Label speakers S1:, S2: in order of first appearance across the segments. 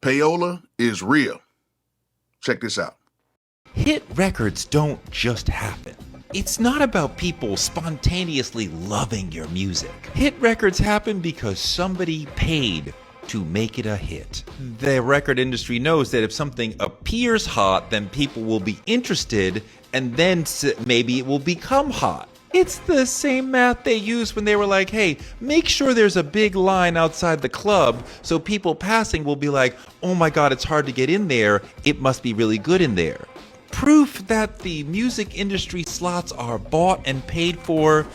S1: Payola is real. Check this out.
S2: Hit records don't just happen. It's not about people spontaneously loving your music. Hit records happen because somebody paid to make it a hit. The record industry knows that if something appears hot, then people will be interested, and then maybe it will become hot. It's the same math they used when they were like, hey, make sure there's a big line outside the club so people passing will be like, oh my god, it's hard to get in there, it must be really good in there. Proof that the music industry slots are bought and paid for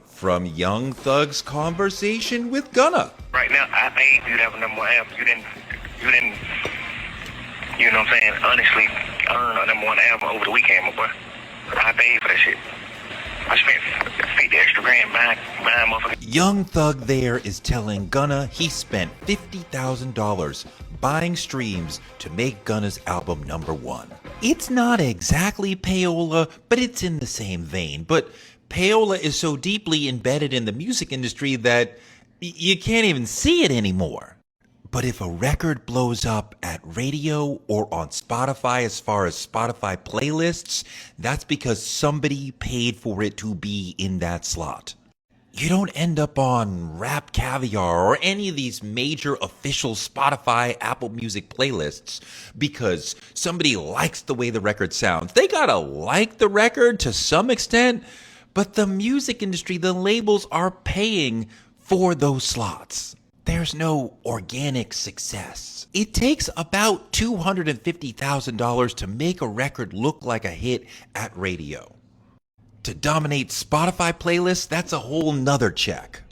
S2: from Young Thug's conversation with Gunna.
S3: Right now, I paid you to have a number one album. You didn't, you know what I'm saying, honestly earn a number one album over the weekend, my boy. I paid for that shit. I spent 50 extra grand buying motherfucker.
S2: Young Thug there is telling Gunna he spent $50,000 buying streams to make Gunna's album number one. It's not exactly Payola, but it's in the same vein. But Payola is so deeply embedded in the music industry that you can't even see it anymore. But if a record blows up at radio or on Spotify as far as Spotify playlists, that's because somebody paid for it to be in that slot. You don't end up on Rap Caviar or any of these major official Spotify, Apple Music playlists because somebody likes the way the record sounds. They gotta like the record to some extent, but the music industry, the labels are paying for those slots. There's no organic success. It takes about $250,000 to make a record look like a hit at radio. To dominate Spotify playlists, that's a whole nother check.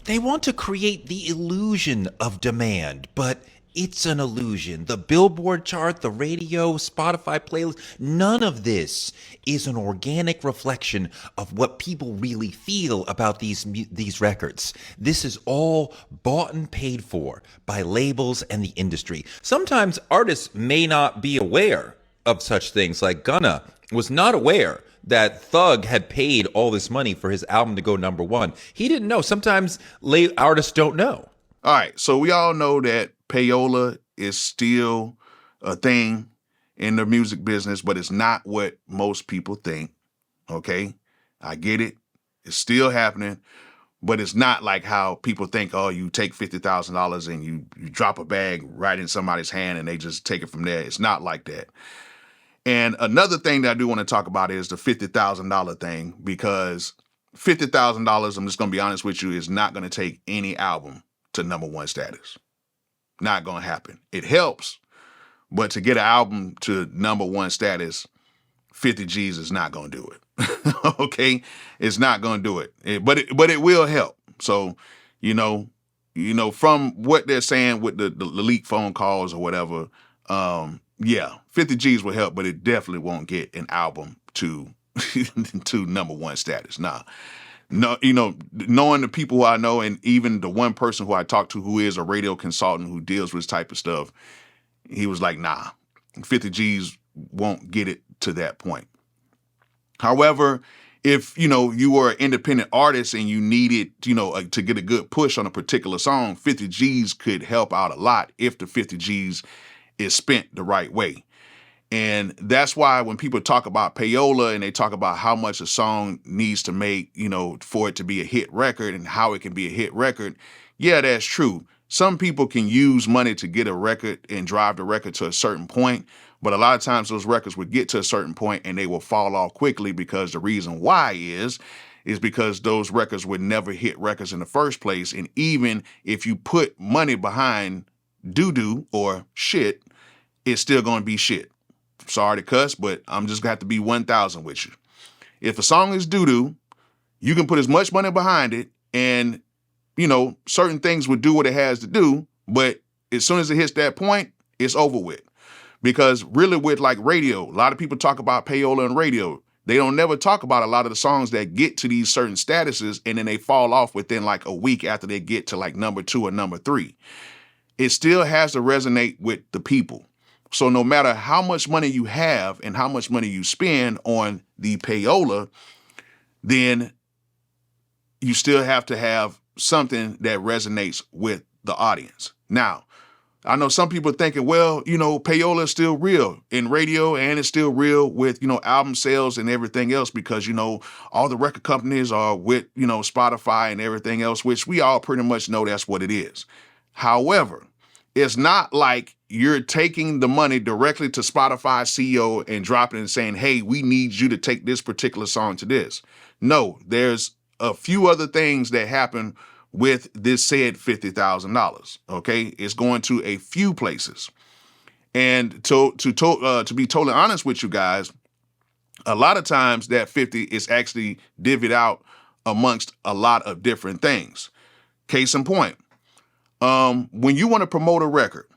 S2: They want to create the illusion of demand, but it's an illusion. The Billboard chart, the radio, Spotify playlist, none of this is an organic reflection of what people really feel about these records. This is all bought and paid for by labels and the industry. Sometimes artists may not be aware of such things, like Gunna was not aware that Thug had paid all this money for his album to go number one. He didn't know. Sometimes artists don't know.
S1: All right, so we all know that Payola is still a thing in the music business, but it's not what most people think, okay? I get it. It's still happening, but it's not like how people think, oh, you take $50,000 and you drop a bag right in somebody's hand and they just take it from there. It's not like that. And another thing that I do want to talk about is the $50,000 thing, because $50,000, I'm just going to be honest with you, is not going to take any album to number one status. Not going to happen. It helps, but to get an album to number one status, 50 G's is not going to do it. Okay? It's not going to do it. But it will help. So, you know, from what they're saying with the leaked phone calls or whatever, yeah, 50 G's will help, but it definitely won't get an album to to number one status. Nah. No, knowing the people who I know, and even the one person who I talked to who is a radio consultant who deals with this type of stuff, he was like, nah, 50 G's won't get it to that point. However, if, you were an independent artist and you needed, to get a good push on a particular song, 50 G's could help out a lot if the 50 G's is spent the right way. And that's why when people talk about Payola and they talk about how much a song needs to make, for it to be a hit record and how it can be a hit record, yeah, that's true. Some people can use money to get a record and drive the record to a certain point, but a lot of times those records would get to a certain point and they will fall off quickly, because the reason why is because those records would never hit records in the first place. And even if you put money behind doo-doo or shit, it's still going to be shit. Sorry to cuss, but I'm just going to have to be 1,000 with you. If a song is doo-doo, you can put as much money behind it and, certain things would do what it has to do. But as soon as it hits that point, it's over with. Because really with like radio, a lot of people talk about Payola and radio. They don't never talk about a lot of the songs that get to these certain statuses and then they fall off within like a week after they get to like number 2 or number 3. It still has to resonate with the people. So no matter how much money you have and how much money you spend on the Payola, then you still have to have something that resonates with the audience. Now, I know some people are thinking, well, Payola is still real in radio and it's still real with, album sales and everything else because, all the record companies are with, Spotify and everything else, which we all pretty much know that's what it is. However, it's not like you're taking the money directly to Spotify CEO and dropping it and saying, hey, we need you to take this particular song to this. No, there's a few other things that happen with this said $50,000. Okay, it's going to a few places, and to be totally honest with you guys, a lot of times that 50 is actually divvied out amongst a lot of different things. Case in point, when you want to promote a record,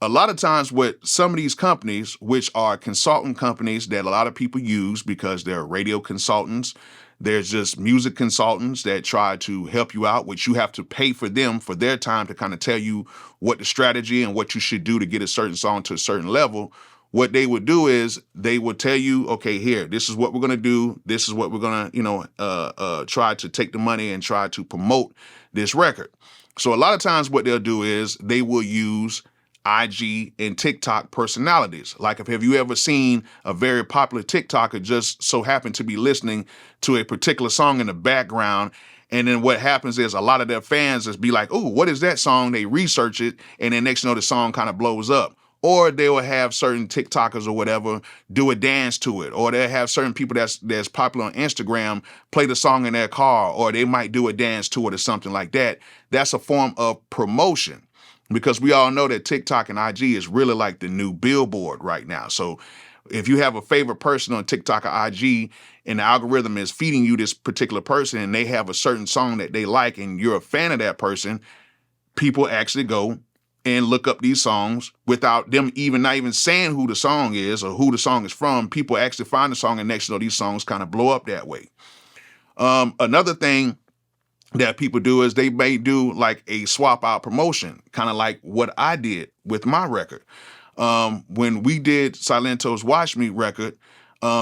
S1: a lot of times what some of these companies, which are consultant companies that a lot of people use because they're radio consultants, there's just music consultants that try to help you out, which you have to pay for them for their time to kind of tell you what the strategy and what you should do to get a certain song to a certain level. What they would do is they would tell you, okay, here, this is what we're going to do. This is what we're going to, try to take the money and try to promote this record. So a lot of times what they'll do is they will use IG and TikTok personalities. Like, have you ever seen a very popular TikToker just so happen to be listening to a particular song in the background, and then what happens is a lot of their fans just be like, oh, what is that song? They research it, and then next you know, the song kind of blows up. Or they will have certain TikTokers or whatever do a dance to it, or they'll have certain people that's popular on Instagram play the song in their car, or they might do a dance to it or something like that. That's a form of promotion. Because we all know that TikTok and IG is really like the new billboard right now. So if you have a favorite person on TikTok or IG and the algorithm is feeding you this particular person and they have a certain song that they like and you're a fan of that person, people actually go and look up these songs without them not even saying who the song is or who the song is from. People actually find the song, and next, these songs kind of blow up that way. Another thing that people do is they may do like a swap out promotion, kind of like what I did with my record. When we did Silento's Watch Me record,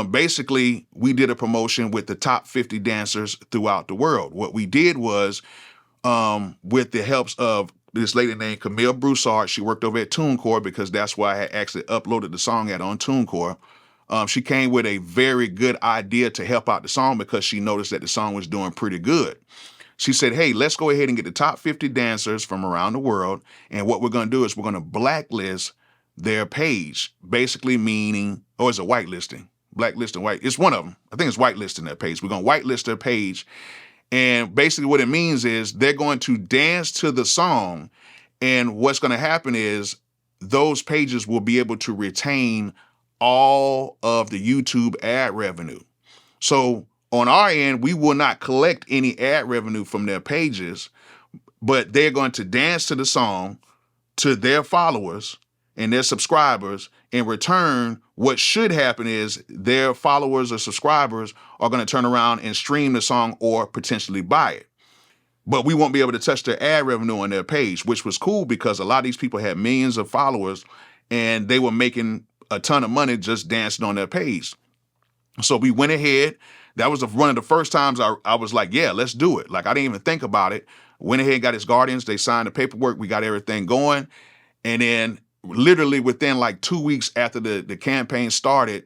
S1: basically we did a promotion with the top 50 dancers throughout the world. What we did was, with the helps of this lady named Camille Broussard, she worked over at TuneCore because that's why I had actually uploaded the song on TuneCore. She came with a very good idea to help out the song because she noticed that the song was doing pretty good. She said, hey, let's go ahead and get the top 50 dancers from around the world. And what we're going to do is we're going to blacklist their page, basically meaning, it's a whitelisting, blacklist and white. It's one of them. I think it's whitelisting their page. We're going to whitelist their page. And basically what it means is they're going to dance to the song. And what's going to happen is those pages will be able to retain all of the YouTube ad revenue. So on our end, we will not collect any ad revenue from their pages, but they're going to dance to the song to their followers and their subscribers. In return, what should happen is their followers or subscribers are going to turn around and stream the song or potentially buy it. But we won't be able to touch their ad revenue on their page, which was cool because a lot of these people had millions of followers and they were making a ton of money just dancing on their page. So we went ahead. That was one of the first times I was like, yeah, let's do it. Like, I didn't even think about it. Went ahead and got his guardians. They signed the paperwork. We got everything going. And then literally within like 2 weeks after the campaign started,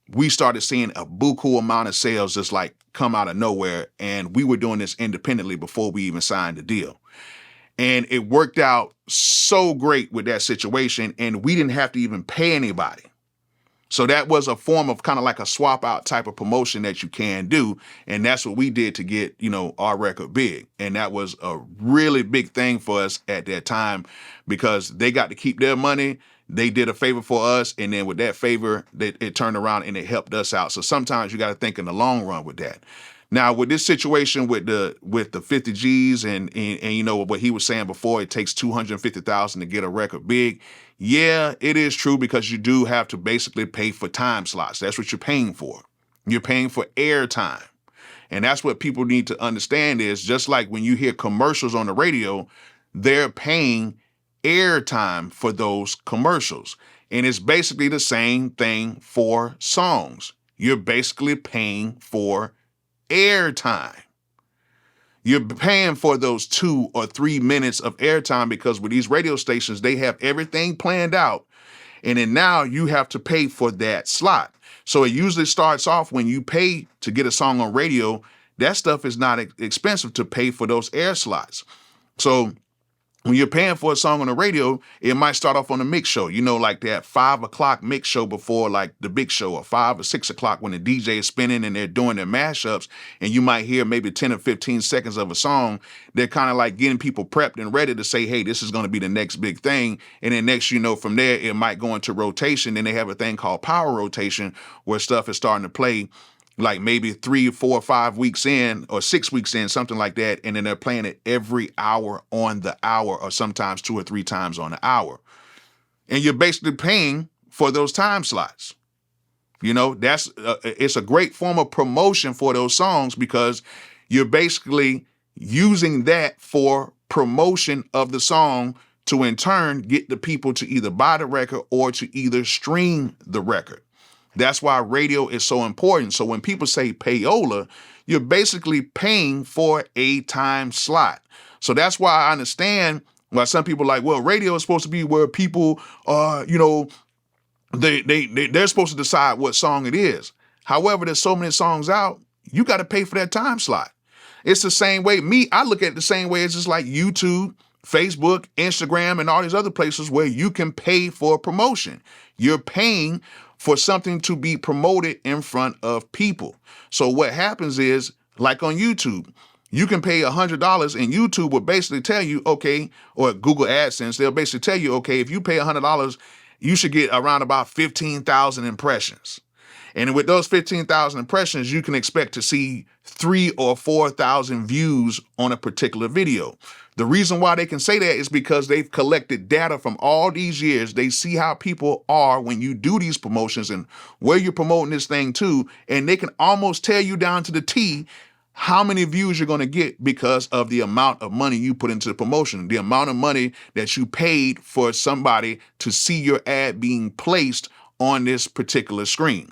S1: we started seeing a buku amount of sales just like come out of nowhere. And we were doing this independently before we even signed the deal. And it worked out so great with that situation. And we didn't have to even pay anybody. So that was a form of kind of like a swap out type of promotion that you can do. And that's what we did to get, our record big. And that was a really big thing for us at that time because they got to keep their money. They did a favor for us. And then with that favor, it turned around and it helped us out. So sometimes you got to think in the long run with that. Now, with this situation with the 50 G's and what he was saying before, it takes 250,000 to get a record big. Yeah, it is true because you do have to basically pay for time slots. That's what you're paying for. You're paying for airtime. And that's what people need to understand is just like when you hear commercials on the radio, they're paying airtime for those commercials. And it's basically the same thing for songs. You're basically paying for airtime. You're paying for those 2 or 3 minutes of airtime because with these radio stations, they have everything planned out. And then now you have to pay for that slot. So it usually starts off when you pay to get a song on radio, that stuff is not expensive to pay for those air slots. So when you're paying for a song on the radio, it might start off on a mix show, like that 5 o'clock mix show before like the big show, or 5 or 6 o'clock when the DJ is spinning and they're doing their mashups, and you might hear maybe 10 or 15 seconds of a song. They're kind of like getting people prepped and ready to say, hey, this is going to be the next big thing. And then next, from there, it might go into rotation. Then they have a thing called power rotation where stuff is starting to play like maybe 3 or 4 or 5 weeks in or 6 weeks in, something like that. And then they're playing it every hour on the hour, or sometimes 2 or 3 times on the hour. And you're basically paying for those time slots. That's it's a great form of promotion for those songs because you're basically using that for promotion of the song to in turn get the people to either buy the record or to either stream the record. That's why radio is so important. So when people say payola, you're basically paying for a time slot. So that's why I understand why some people are like, well, radio is supposed to be where people are, they're supposed to decide what song it is. However, there's so many songs out, you got to pay for that time slot. It's the same way. I look at it the same way as just like YouTube, Facebook, Instagram, and all these other places where you can pay for promotion. You're paying for something to be promoted in front of people. So what happens is, like on YouTube, you can pay $100 and YouTube will basically tell you, okay, or Google AdSense, they'll basically tell you, okay, if you pay $100, you should get around about 15,000 impressions. And with those 15,000 impressions, you can expect to see 3,000 or 4,000 views on a particular video. The reason why they can say that is because they've collected data from all these years. They see how people are when you do these promotions and where you're promoting this thing to, and they can almost tell you down to the T how many views you're going to get because of the amount of money you put into the promotion, the amount of money that you paid for somebody to see your ad being placed on this particular screen.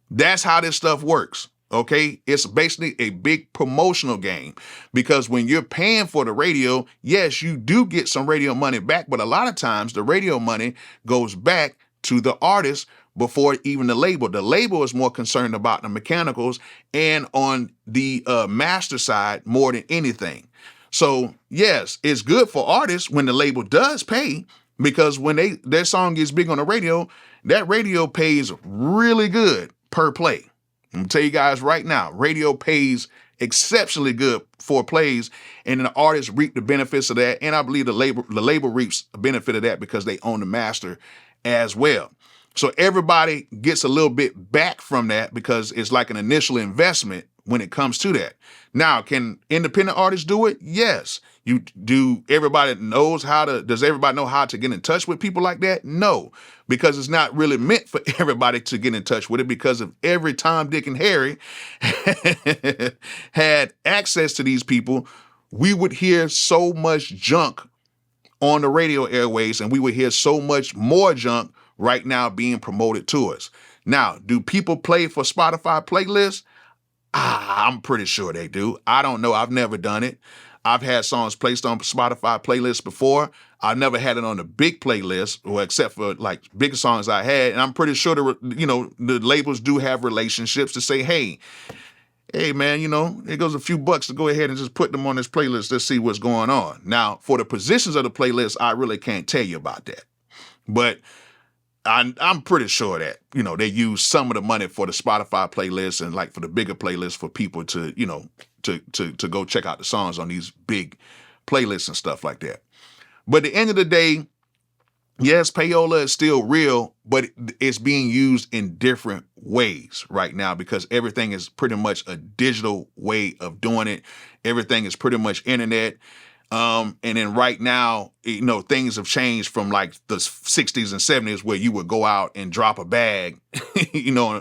S1: That's how this stuff works. Okay, it's basically a big promotional game because when you're paying for the radio, yes, you do get some radio money back, but a lot of times the radio money goes back to the artist before even the label. The label is more concerned about the mechanicals and on the master side more than anything. So yes, it's good for artists when the label does pay because when their song gets big on the radio, that radio pays really good per play. I'm gonna tell you guys right now, radio pays exceptionally good for plays, and the artists reap the benefits of that. And I believe the label reaps a benefit of that because they own the master as well. So everybody gets a little bit back from that because it's like an initial investment when it comes to that. Now, can independent artists do it? Yes. Does everybody know how to get in touch with people like that? No, because it's not really meant for everybody to get in touch with it because if every Tom, Dick, and Harry had access to these people, we would hear so much junk on the radio airways and we would hear so much more junk right now being promoted to us. Now, do people play for Spotify playlists? I'm pretty sure they do. I don't know. I've never done it. I've had songs placed on Spotify playlists before. I've never had it on the big playlist, or except for like bigger songs I had. And I'm pretty sure the labels do have relationships to say, hey man, it goes a few bucks to go ahead and just put them on this playlist. Let's see what's going on. Now, for the positions of the playlist, I really can't tell you about that. But I'm pretty sure that, they use some of the money for the Spotify playlist and like for the bigger playlists for people to, to go check out the songs on these big playlists and stuff like that. But at the end of the day, yes, payola is still real, but it's being used in different ways right now because everything is pretty much a digital way of doing it. Everything is pretty much internet. And then right now, things have changed from like the 60s and 70s where you would go out and drop a bag,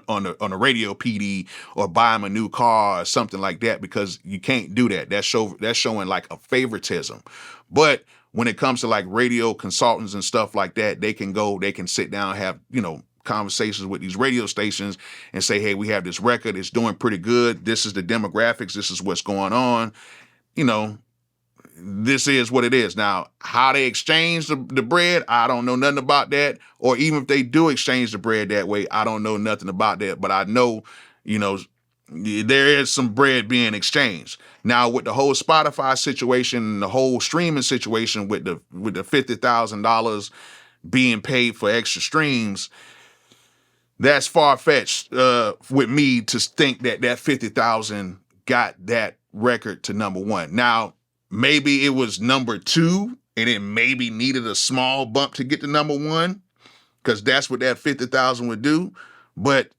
S1: on a radio PD or buy them a new car or something like that because you can't do that. That's showing like a favoritism. But when it comes to like radio consultants and stuff like that, they can sit down, have, conversations with these radio stations and say, hey, we have this record, it's doing pretty good. This is the demographics. This is what's going on. You know, this is what it is. Now, how they exchange the bread, I don't know nothing about that. Or even if they do exchange the bread that way, I don't know nothing about that. But I know, you know, there is some bread being exchanged. Now, with the whole Spotify situation, the whole streaming situation with the $50,000 being paid for extra streams, that's far-fetched with me to think that 50,000 got that record to number one. Now, maybe it was number two and it maybe needed a small bump to get to number one, because that's what that 50,000 would do. But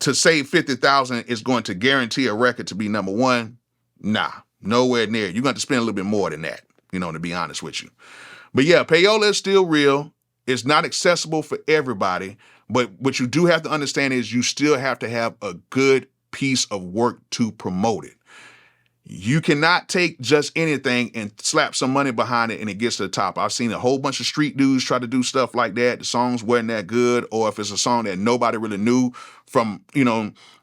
S1: to say 50,000 is going to guarantee a record to be number one, nah, nowhere near. You're going to spend a little bit more than that, to be honest with you. But yeah, Payola is still real. It's not accessible for everybody. But what you do have to understand is you still have to have a good piece of work to promote it. You cannot take just anything and slap some money behind it and it gets to the top. I've seen a whole bunch of street dudes try to do stuff like that. The songs weren't that good, or if it's a song that nobody really knew from,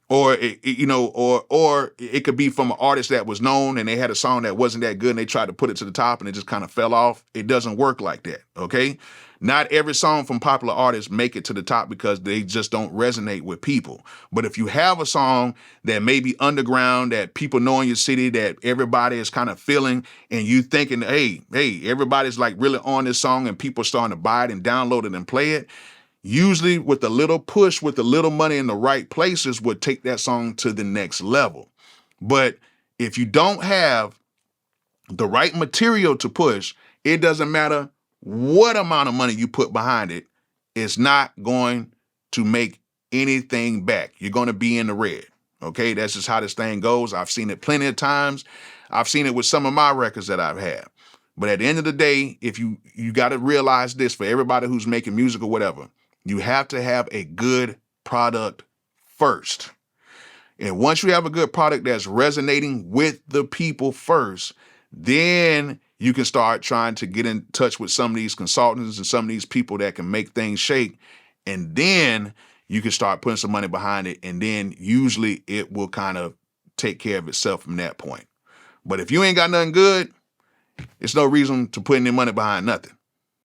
S1: or it could be from an artist that was known and they had a song that wasn't that good and they tried to put it to the top and it just kind of fell off. It doesn't work like that, okay? Not every song from popular artists make it to the top because they just don't resonate with people. But if you have a song that may be underground, that people know in your city, that everybody is kind of feeling, and you thinking, hey, everybody's like really on this song and people are starting to buy it and download it and play it, usually with a little push, with a little money in the right places, would take that song to the next level. But if you don't have the right material to push, it doesn't matter what amount of money you put behind it, it's not going to make anything back. You're going to be in the red. Okay, that's just how this thing goes. I've seen it plenty of times. I've seen it with some of my records that I've had. But at the end of the day, if you got to realize this, for everybody who's making music or whatever, you have to have a good product first. And once you have a good product that's resonating with the people first, then you can start trying to get in touch with some of these consultants and some of these people that can make things shake. And then you can start putting some money behind it. And then usually it will kind of take care of itself from that point. But if you ain't got nothing good, it's no reason to put any money behind nothing.